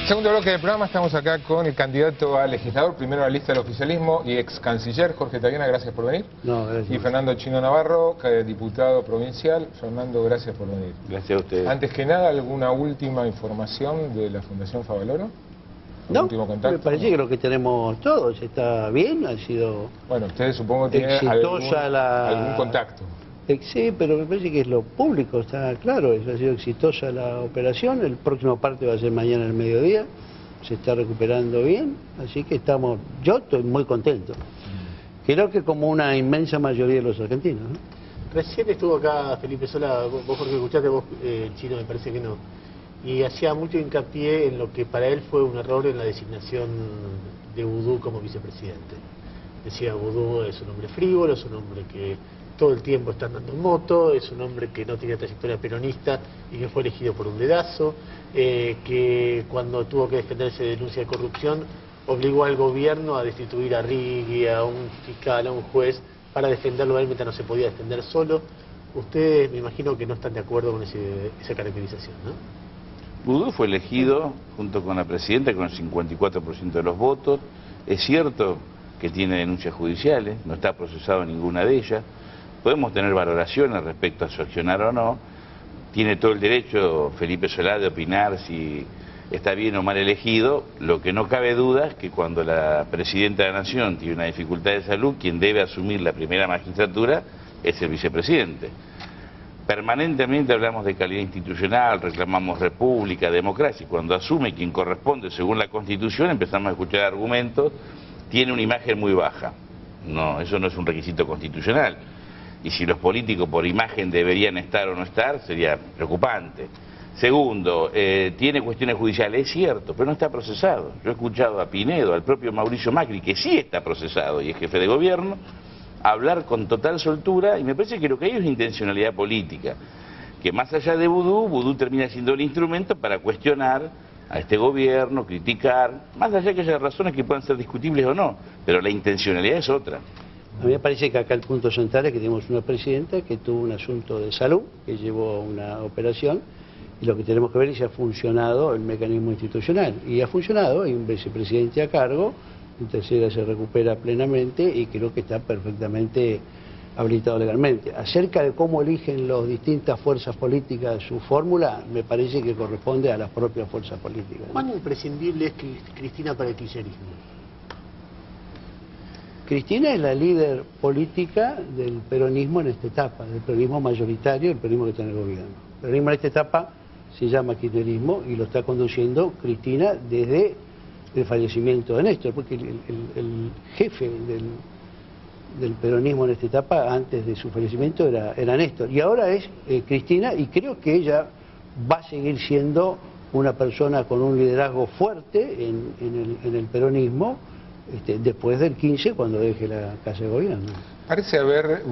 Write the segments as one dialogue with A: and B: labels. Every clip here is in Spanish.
A: Segundo bloque del programa, estamos acá con el candidato a legislador, primero a la lista del oficialismo y ex canciller, Jorge Tagena, gracias por venir.
B: No, gracias.
A: Y Fernando Chino Navarro, diputado provincial. Fernando, gracias por venir.
C: Gracias a ustedes.
A: Antes que nada, ¿alguna última información de la Fundación Favaloro?
B: No,
A: Último contacto.
B: me parece que lo que tenemos todos está bien, ha sido
A: Bueno, ustedes supongo que tienen
B: exitosa
A: algún contacto.
B: Sí, pero me parece que es lo público, está claro, eso ha sido exitosa la operación, el próximo parte va a ser mañana al mediodía, se está recuperando bien, así que yo estoy muy contento. Creo que como una inmensa mayoría de los argentinos, ¿no?
D: Recién estuvo acá Felipe Solá, vos Jorge escuchaste, vos Chino me parece que no, y hacía mucho hincapié en lo que para él fue un error en la designación de Boudou como vicepresidente. Decía, Boudou es un hombre frívolo, es un hombre que todo el tiempo está andando en moto, es un hombre que no tenía trayectoria peronista y que fue elegido por un dedazo, que cuando tuvo que defenderse de denuncia de corrupción obligó al gobierno a destituir a Rigui, a un fiscal, a un juez, para defenderlo a él mientras no se podía defender solo. Ustedes me imagino que no están de acuerdo con esa caracterización, ¿no?
C: Boudou fue elegido junto con la presidenta con el 54% de los votos. Es cierto que tiene denuncias judiciales, no está procesado en ninguna de ellas. Podemos tener valoraciones respecto a su accionar o no. Tiene todo el derecho Felipe Solá de opinar si está bien o mal elegido. Lo que no cabe duda es que cuando la presidenta de la Nación tiene una dificultad de salud, quien debe asumir la primera magistratura es el vicepresidente. Permanentemente hablamos de calidad institucional, reclamamos república, democracia, y cuando asume quien corresponde según la Constitución empezamos a escuchar argumentos, tiene una imagen muy baja. No, eso no es un requisito constitucional. Y si los políticos por imagen deberían estar o no estar, sería preocupante. Segundo, tiene cuestiones judiciales, es cierto, pero no está procesado. Yo he escuchado a Pinedo, al propio Mauricio Macri, que sí está procesado y es jefe de gobierno, hablar con total soltura, y me parece que lo que hay es una intencionalidad política, que más allá de Boudou termina siendo el instrumento para cuestionar a este gobierno, criticar, más allá que haya razones que puedan ser discutibles o no, pero la intencionalidad es otra.
B: A mí me parece que acá el punto central es que tenemos una presidenta que tuvo un asunto de salud, que llevó a una operación, y lo que tenemos que ver es si ha funcionado el mecanismo institucional. Y ha funcionado, hay un vicepresidente a cargo, un tercera se recupera plenamente y creo que está perfectamente habilitado legalmente. Acerca de cómo eligen las distintas fuerzas políticas su fórmula, me parece que corresponde a las propias fuerzas políticas, ¿no?
D: ¿Cuán imprescindible es Cristina para el kirchnerismo?
B: Cristina es la líder política del peronismo en esta etapa, del peronismo mayoritario, el peronismo que está en el gobierno. El peronismo en esta etapa se llama kirchnerismo y lo está conduciendo Cristina desde el fallecimiento de Néstor, porque el jefe del peronismo en esta etapa, antes de su fallecimiento, era Néstor. Y ahora es Cristina, y creo que ella va a seguir siendo una persona con un liderazgo fuerte en el peronismo, después del 15, cuando deje la Casa de Gobierno.
A: Parece haber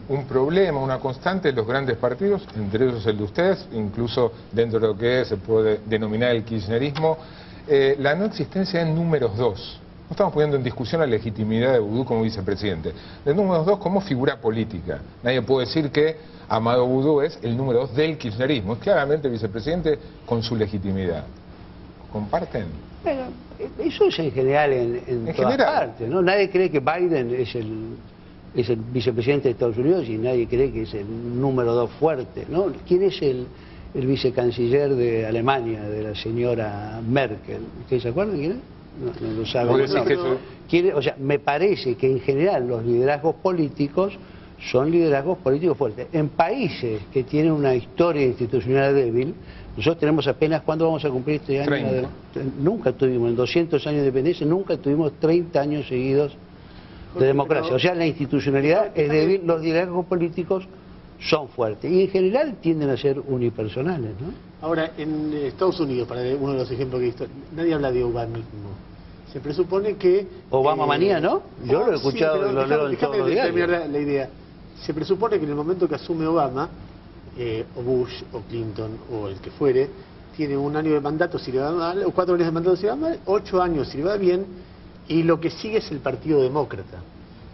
A: un problema, una constante en los grandes partidos, entre ellos el de ustedes, incluso dentro de lo que se puede denominar el kirchnerismo, la no existencia de números 2. No estamos poniendo en discusión la legitimidad de Boudou como vicepresidente. De números 2 como figura política. Nadie puede decir que Amado Boudou es el número 2 del kirchnerismo. Es claramente el vicepresidente con su legitimidad. ¿Comparten?
B: Bueno, eso es en general en todas partes, ¿no? Nadie cree que Biden es el vicepresidente de Estados Unidos y nadie cree que es el número 2 fuerte, ¿no? ¿Quién es el vicecanciller de Alemania, de la señora Merkel? ¿Ustedes se acuerdan quién es? No lo saben. O sea, me parece que en general los liderazgos políticos son liderazgos políticos fuertes. En países que tienen una historia institucional débil, nosotros tenemos apenas, ¿cuándo vamos a cumplir este año?
A: 30.
B: Nunca tuvimos, en 200 años de independencia, nunca tuvimos 30 años seguidos de democracia. O sea, la institucionalidad es débil, los liderazgos políticos son fuertes y en general tienden a ser unipersonales, ¿no?
D: Ahora, en Estados Unidos, para uno de los ejemplos que he visto, nadie habla de obamismo. Se presupone que...
B: Obama manía, ¿no? Yo lo he escuchado,
D: sí,
B: y lo leo en todos los diarios.
D: Terminar la idea. Se presupone que en el momento que asume Obama, o Bush, o Clinton, o el que fuere, tiene un año de mandato si le va mal, o 4 años de mandato si le va mal, 8 años si le va bien, y lo que sigue es el Partido Demócrata.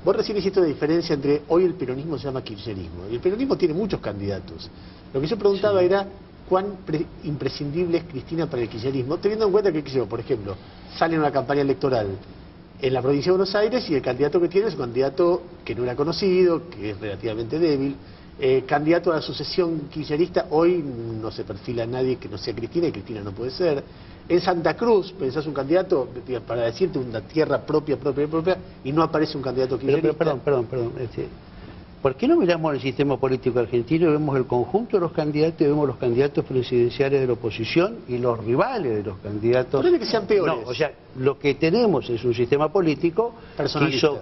D: Vos recién hiciste una diferencia entre hoy el peronismo se llama kirchnerismo, y el peronismo tiene muchos candidatos. Lo que yo preguntaba era, cuán imprescindible es Cristina para el kirchnerismo, teniendo en cuenta que, por ejemplo, sale en una campaña electoral en la provincia de Buenos Aires y el candidato que tiene es un candidato que no era conocido, que es relativamente débil, candidato a la sucesión kirchnerista, hoy no se perfila a nadie que no sea Cristina, y Cristina no puede ser. En Santa Cruz pensás un candidato, para decirte, una tierra propia, y no aparece un candidato kirchnerista.
B: Perdón. ¿Por qué no miramos el sistema político argentino y vemos el conjunto de los candidatos y vemos los candidatos presidenciales de la oposición y los rivales de los candidatos?
D: No que sean peores.
B: No, o sea, lo que tenemos es un sistema político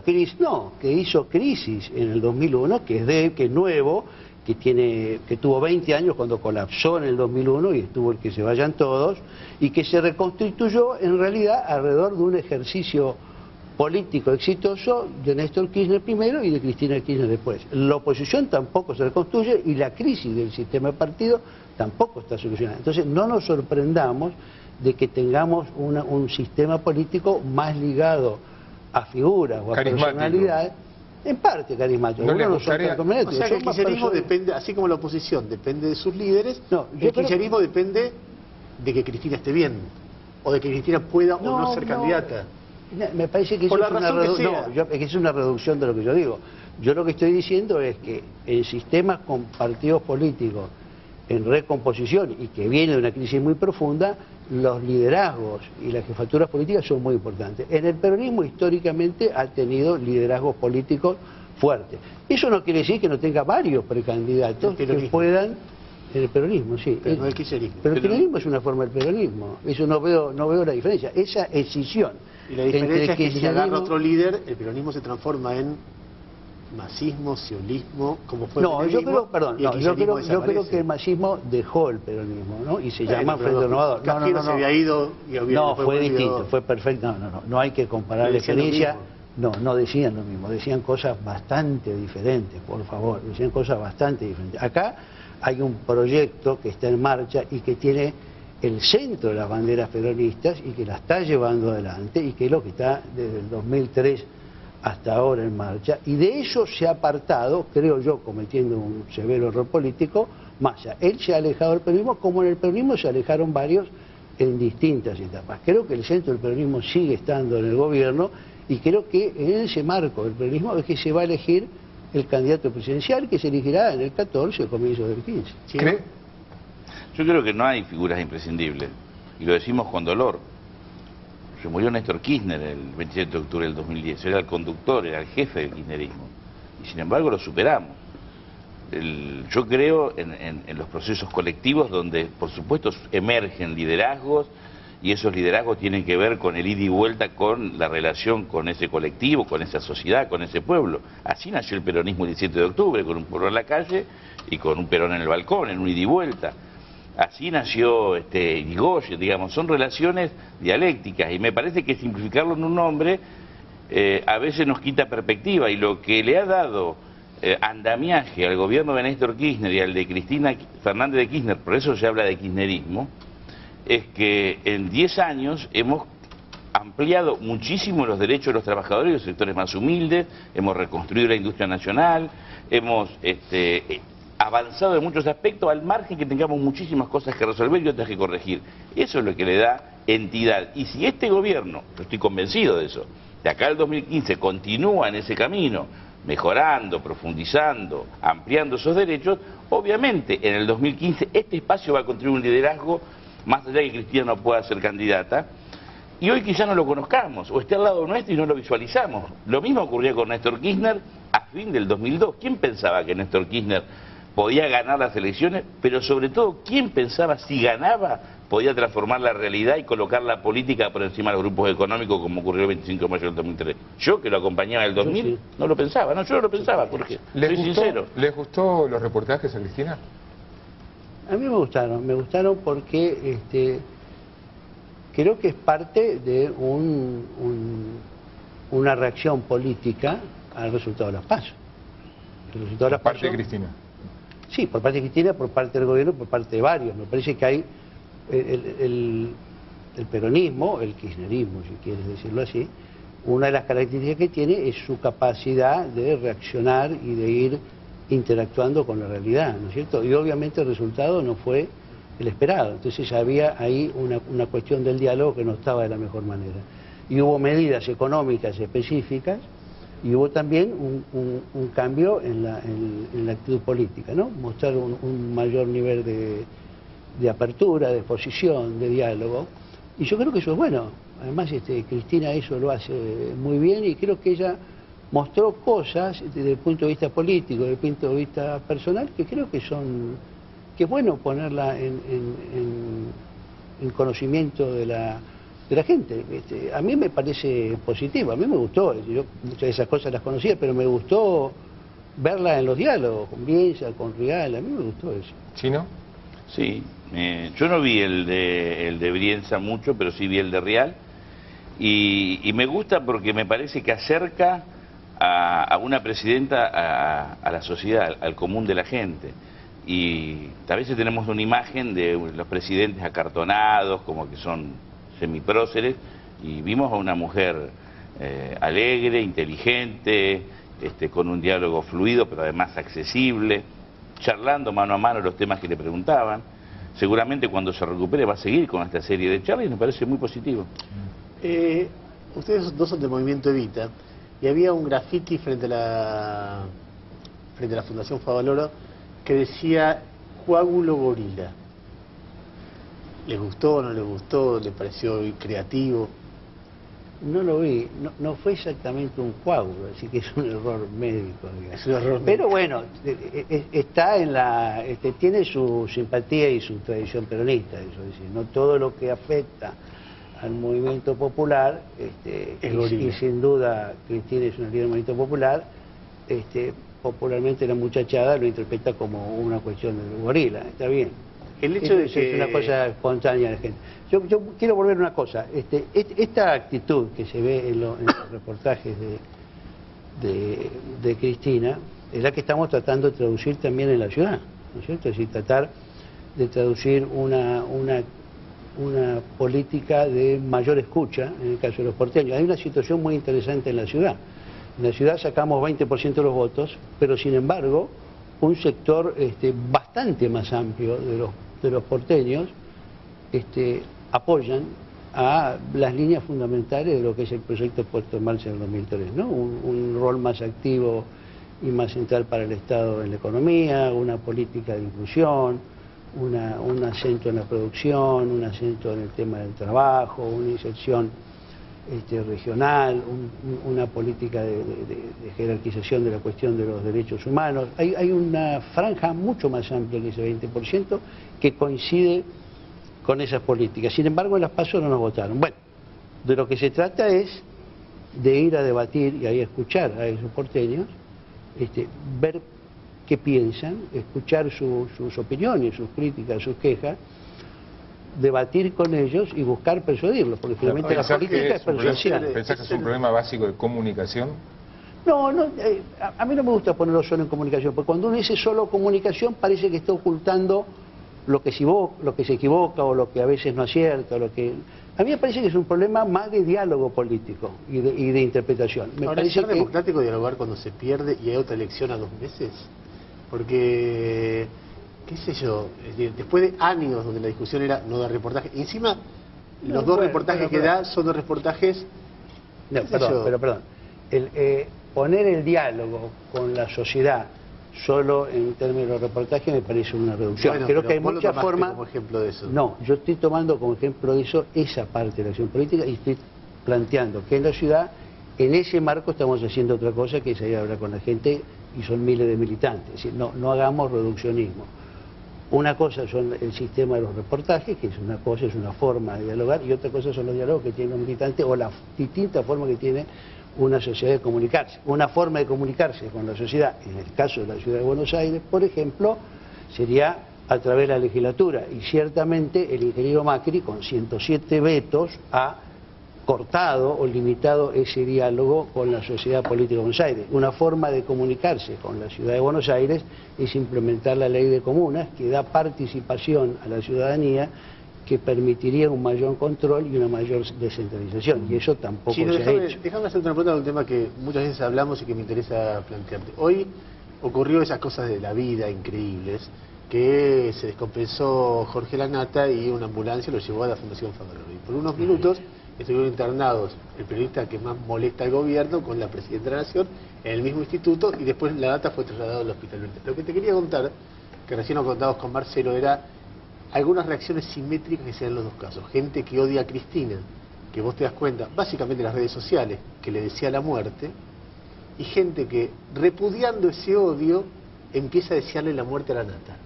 B: que hizo crisis en el 2001, que es nuevo, que tuvo 20 años cuando colapsó en el 2001 y estuvo el que se vayan todos, y que se reconstituyó en realidad alrededor de un ejercicio político exitoso de Néstor Kirchner primero y de Cristina Kirchner después. La oposición tampoco se reconstruye y la crisis del sistema de partido tampoco está solucionada. Entonces no nos sorprendamos de que tengamos un sistema político más ligado a figuras o a personalidades, en parte carismático.
A: ¿No le gustaría?
D: O sea que el kirchnerismo depende, así como la oposición depende de sus líderes, el kirchnerismo depende de que Cristina esté bien, o de que Cristina pueda o no ser candidata.
B: Me parece que eso es una reducción de lo que yo digo. Yo lo que estoy diciendo es que en sistemas con partidos políticos en recomposición y que viene de una crisis muy profunda, los liderazgos y las jefaturas políticas son muy importantes. En el peronismo históricamente ha tenido liderazgos políticos fuertes. Eso no quiere decir que no tenga varios precandidatos que puedan... En el peronismo, sí.
D: Pero no el kirchnerismo.
B: Pero el kirchnerismo es una forma del peronismo. Eso no veo la diferencia. Esa escisión.
D: Y la diferencia es que si agarra otro líder, el peronismo se transforma en masismo, siolismo, como fue el peronismo.
B: Yo creo que el masismo dejó el peronismo, ¿no? Y se llama Frente Renovador.
D: Se había ido y
B: fue distinto, fue perfecto. No hay que comparar la experiencia. No decían lo mismo, decían cosas bastante diferentes, por favor, decían cosas bastante diferentes. Acá hay un proyecto que está en marcha y que tiene el centro de las banderas peronistas y que la está llevando adelante y que es lo que está desde el 2003 hasta ahora en marcha, y de eso se ha apartado, creo yo, cometiendo un severo error político, Massa. Él se ha alejado del peronismo, como en el peronismo se alejaron varios en distintas etapas. Creo que el centro del peronismo sigue estando en el gobierno y creo que en ese marco del peronismo es que se va a elegir el candidato presidencial, que se elegirá en el 14 o comienzo del 15.
D: ¿Sí?
C: Yo creo que no hay figuras imprescindibles, y lo decimos con dolor. Se murió Néstor Kirchner el 27 de octubre del 2010, era el conductor, era el jefe del kirchnerismo, y sin embargo lo superamos. Yo creo en los procesos colectivos donde, por supuesto, emergen liderazgos, y esos liderazgos tienen que ver con el ida y vuelta, con la relación con ese colectivo, con esa sociedad, con ese pueblo. Así nació el peronismo el 17 de octubre, con un pueblo en la calle y con un Perón en el balcón, en un ida y vuelta. Así nació Irigoyen, digamos, son relaciones dialécticas, y me parece que simplificarlo en un nombre a veces nos quita perspectiva, y lo que le ha dado andamiaje al gobierno de Néstor Kirchner y al de Cristina Fernández de Kirchner, por eso se habla de kirchnerismo, es que en 10 años hemos ampliado muchísimo los derechos de los trabajadores y los sectores más humildes, hemos reconstruido la industria nacional, hemos avanzado en muchos aspectos, al margen que tengamos muchísimas cosas que resolver y otras que corregir. Eso es lo que le da entidad. Y si este gobierno, yo estoy convencido de eso, de acá al 2015 continúa en ese camino, mejorando, profundizando, ampliando esos derechos, obviamente en el 2015 este espacio va a construir un liderazgo, más allá de que Cristina no pueda ser candidata, y hoy quizá no lo conozcamos, o esté al lado nuestro y no lo visualizamos. Lo mismo ocurría con Néstor Kirchner a fin del 2002. ¿Quién pensaba que Néstor Kirchner podía ganar las elecciones? Pero sobre todo, ¿quién pensaba si ganaba podía transformar la realidad y colocar la política por encima de los grupos económicos, como ocurrió el 25 de mayo del 2003? Yo, que lo acompañaba en el 2000, no lo pensaba. No, yo no lo pensaba, porque soy sincero.
A: ¿Les gustó los reportajes a Cristina?
B: A mí me gustaron porque creo que es parte de una reacción política al resultado de los PASO.
A: Por parte de Cristina.
B: Sí, por parte de Cristina, por parte del gobierno, por parte de varios. Me parece que hay el peronismo, el kirchnerismo, si quieres decirlo así, una de las características que tiene es su capacidad de reaccionar y de ir interactuando con la realidad, ¿no es cierto? Y obviamente el resultado no fue el esperado. Entonces había ahí una cuestión del diálogo que no estaba de la mejor manera. Y hubo medidas económicas específicas y hubo también un cambio en la actitud política, ¿no? Mostrar un mayor nivel de apertura, de exposición, de diálogo. Y yo creo que eso es bueno. Además, Cristina eso lo hace muy bien y creo que ella mostró cosas desde el punto de vista político, desde el punto de vista personal, que creo que es bueno ponerla en conocimiento de la gente. A mí me parece positivo, a mí me gustó, yo muchas de esas cosas las conocía, pero me gustó verla en los diálogos, con Bielsa, con Rial, a mí me gustó eso.
A: ¿Chino?
C: Sí, yo no vi el de Brienza mucho, pero sí vi el de Rial, y me gusta porque me parece que acerca a una presidenta a la sociedad, al común de la gente. Y a veces tenemos una imagen de los presidentes acartonados, como que son semipróceres, y vimos a una mujer alegre, inteligente, con un diálogo fluido, pero además accesible, charlando mano a mano los temas que le preguntaban. Seguramente cuando se recupere va a seguir con esta serie de charlas y me parece muy positivo.
D: Ustedes dos son del movimiento Evita, y había un graffiti frente a la Fundación Favaloro que decía coágulo gorila. ¿Les gustó o no les gustó? ¿Les pareció creativo?
B: No lo vi, no fue exactamente un coágulo, así que es un error médico, digamos.
D: Es un error médico.
B: Pero bueno, está tiene su simpatía y su tradición peronista, eso es decir, no todo lo que afecta al movimiento popular, y sin duda Cristina es una líder del movimiento popular, popularmente la muchachada lo interpreta como una cuestión del gorila, está bien.
D: El hecho de que
B: es una cosa espontánea de la gente. Yo quiero volver a una cosa, esta actitud que se ve en los reportajes de Cristina es la que estamos tratando de traducir también en la ciudad, ¿no es cierto? Es decir, tratar de traducir una política de mayor escucha en el caso de los porteños. Hay una situación muy interesante en la ciudad. En la ciudad sacamos 20% de los votos, pero sin embargo un sector bastante más amplio de los porteños apoyan a las líneas fundamentales de lo que es el proyecto puesto en marcha en el 2003, ¿no? Un rol más activo y más central para el Estado en la economía, una política de inclusión, un acento en la producción, un acento en el tema del trabajo, una inserción regional, una política de jerarquización de la cuestión de los derechos humanos. Hay una franja mucho más amplia que ese 20% que coincide con esas políticas. Sin embargo, en las PASO no nos votaron. Bueno, de lo que se trata es de ir a debatir y ahí escuchar a esos porteños, ver qué piensan, escuchar sus opiniones, sus críticas, sus quejas, debatir con ellos y buscar persuadirlos, porque finalmente la política es persuasión.
A: ¿Pensás que es un problema básico de comunicación?
B: No, a mí no me gusta ponerlo solo en comunicación, porque cuando uno dice solo comunicación parece que está ocultando lo que se equivoca o lo que a veces no acierta. A mí me parece que es un problema más de diálogo político y de interpretación.
D: Ahora, ¿es ser democrático dialogar cuando se pierde y hay otra elección a 2 meses? Porque, qué sé yo, después de años donde la discusión era no dar reportajes, y encima los dos reportajes que da son 2 reportajes...
B: No, perdón. Poner el diálogo con la sociedad solo en términos de reportaje me parece una reducción.
D: Bueno,
B: creo que hay muchas formas...
D: como ejemplo de eso.
B: No, yo estoy tomando como ejemplo de eso esa parte de la acción política y estoy planteando que en la ciudad, en ese marco estamos haciendo otra cosa, que es ir a hablar con la gente y son miles de militantes. Es decir, no hagamos reduccionismo. Una cosa son el sistema de los reportajes, que es una cosa, es una forma de dialogar, y otra cosa son los diálogos que tienen los militantes o la distinta forma que tiene una sociedad de comunicarse. Una forma de comunicarse con la sociedad, en el caso de la ciudad de Buenos Aires, por ejemplo, sería a través de la legislatura. Y ciertamente el ingeniero Macri, con 107 vetos, ha cortado o limitado ese diálogo con la sociedad política de Buenos Aires. Una forma de comunicarse con la ciudad de Buenos Aires es implementar la ley de comunas, que da participación a la ciudadanía, que permitiría un mayor control y una mayor descentralización, y eso tampoco se ha hecho.
D: Déjame hacer una pregunta de un tema que muchas veces hablamos y que me interesa plantearte. Hoy ocurrió esas cosas de la vida increíbles, que se descompensó Jorge Lanata y una ambulancia lo llevó a la Fundación Favaloro. Y por unos minutos estuvieron internados el periodista que más molesta al gobierno con la Presidenta de la Nación en el mismo instituto, y después Lanata fue trasladado al Hospital Verde. Lo que te quería contar, que recién lo contabas con Marcelo, era algunas reacciones simétricas que se dan en los dos casos. Gente que odia a Cristina, que vos te das cuenta, básicamente en las redes sociales, que le desea la muerte, y gente que, repudiando ese odio, empieza a desearle la muerte a Lanata.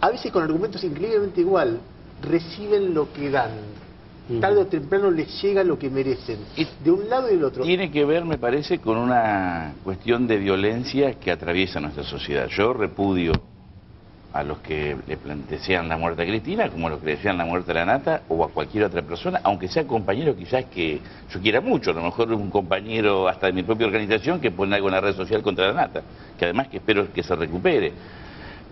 D: A veces con argumentos increíblemente igual, reciben lo que dan. Tarde o temprano les llega lo que merecen, de un lado y del otro.
C: Tiene que ver, me parece, con una cuestión de violencia que atraviesa nuestra sociedad. Yo repudio a los que le desean la muerte a Cristina, como a los que le desean la muerte a Lanata, o a cualquier otra persona, aunque sea compañero quizás que yo quiera mucho. A lo mejor un compañero hasta de mi propia organización que pone algo en la red social contra Lanata, que además que espero que se recupere.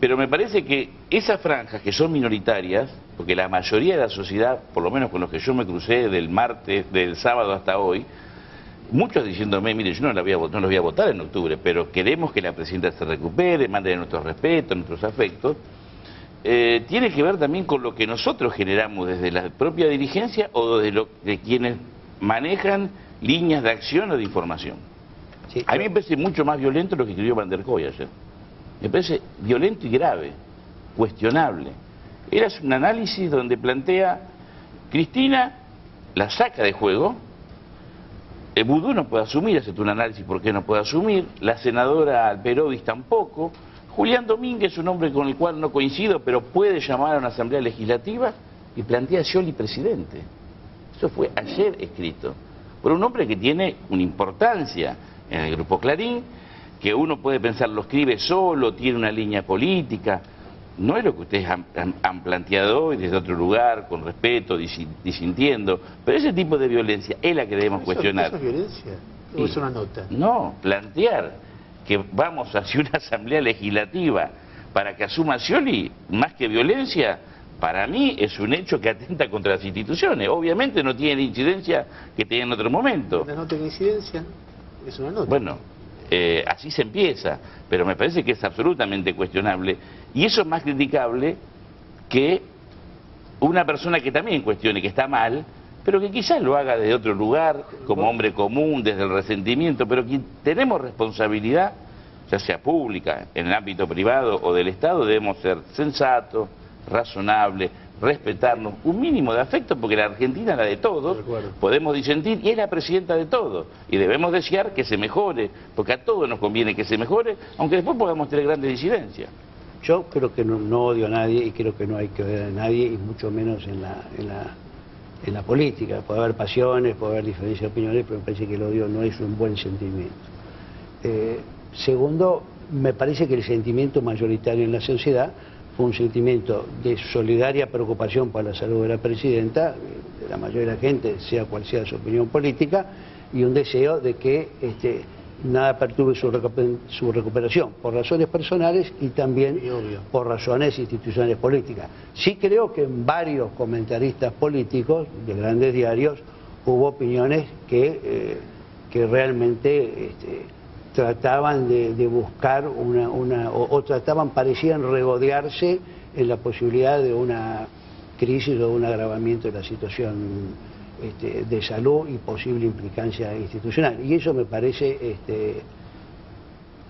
C: Pero me parece que esas franjas que son minoritarias, porque la mayoría de la sociedad, por lo menos con los que yo me crucé del martes, del sábado hasta hoy, muchos diciéndome, mire, yo no los voy a votar en octubre, pero queremos que la presidenta se recupere, mande nuestros respetos, nuestros afectos, tiene que ver también con lo que nosotros generamos desde la propia dirigencia o de quienes manejan líneas de acción o de información. Sí. A mí me parece mucho más violento lo que escribió Van der Kooi ayer. Me parece violento y grave, cuestionable. Era un análisis donde plantea, Cristina la saca de juego, Vudú no puede asumir, hace un análisis por qué no puede asumir, la senadora Alperovis tampoco, Julián Domínguez es un hombre con el cual no coincido, pero puede llamar a una asamblea legislativa, y plantea a Scioli presidente. Eso fue ayer escrito, por un hombre que tiene una importancia en el Grupo Clarín, que uno puede pensar, lo escribe solo, tiene una línea política. No es lo que ustedes han planteado hoy desde otro lugar, con respeto, disintiendo, pero ese tipo de violencia es la que debemos cuestionar.
D: ¿Eso es violencia? ¿O es una nota?
C: No, plantear que vamos hacia una asamblea legislativa para que asuma Scioli, más que violencia, para mí es un hecho que atenta contra las instituciones. Obviamente no tiene la incidencia que tenía en otro momento.
D: ¿Una nota de incidencia? Es una nota.
C: Bueno, así se empieza, pero me parece que es absolutamente cuestionable, y eso es más criticable que una persona que también cuestione que está mal, pero que quizás lo haga desde otro lugar, como hombre común, desde el resentimiento, pero que tenemos responsabilidad, ya sea pública, en el ámbito privado o del Estado, debemos ser sensatos, razonables, respetarnos, un mínimo de afecto, porque la Argentina es la de todos, podemos disentir, y es la presidenta de todos, y debemos desear que se mejore, porque a todos nos conviene que se mejore, aunque después podamos tener grandes disidencias.
B: Yo creo que no odio a nadie, y creo que no hay que odiar a nadie, y mucho menos en la política. Puede haber pasiones, puede haber diferencias de opiniones, pero me parece que el odio no es un buen sentimiento. Segundo, me parece que el sentimiento mayoritario en la sociedad fue un sentimiento de solidaria preocupación por la salud de la presidenta, de la mayoría de la gente, sea cual sea su opinión política, y un deseo de que nada perturbe su recuperación, por razones personales y también por razones institucionales políticas. Sí creo que en varios comentaristas políticos de grandes diarios hubo opiniones que realmente trataban de buscar parecían regodearse en la posibilidad de una crisis o un agravamiento de la situación de salud y posible implicancia institucional. Y eso me parece,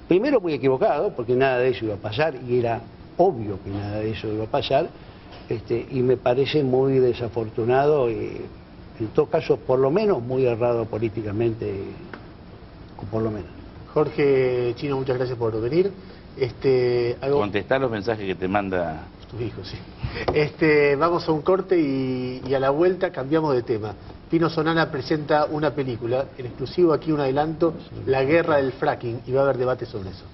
B: primero muy equivocado, porque nada de eso iba a pasar, y era obvio que nada de eso iba a pasar, y me parece muy desafortunado, y en todo caso, por lo menos, muy errado políticamente, por lo menos.
D: Jorge Chino, muchas gracias por venir.
C: Contestar los mensajes que te manda
D: tus hijos, sí. Vamos a un corte y a la vuelta cambiamos de tema. Pino Sonana presenta una película, en exclusivo aquí un adelanto, La guerra del fracking, y va a haber debate sobre eso.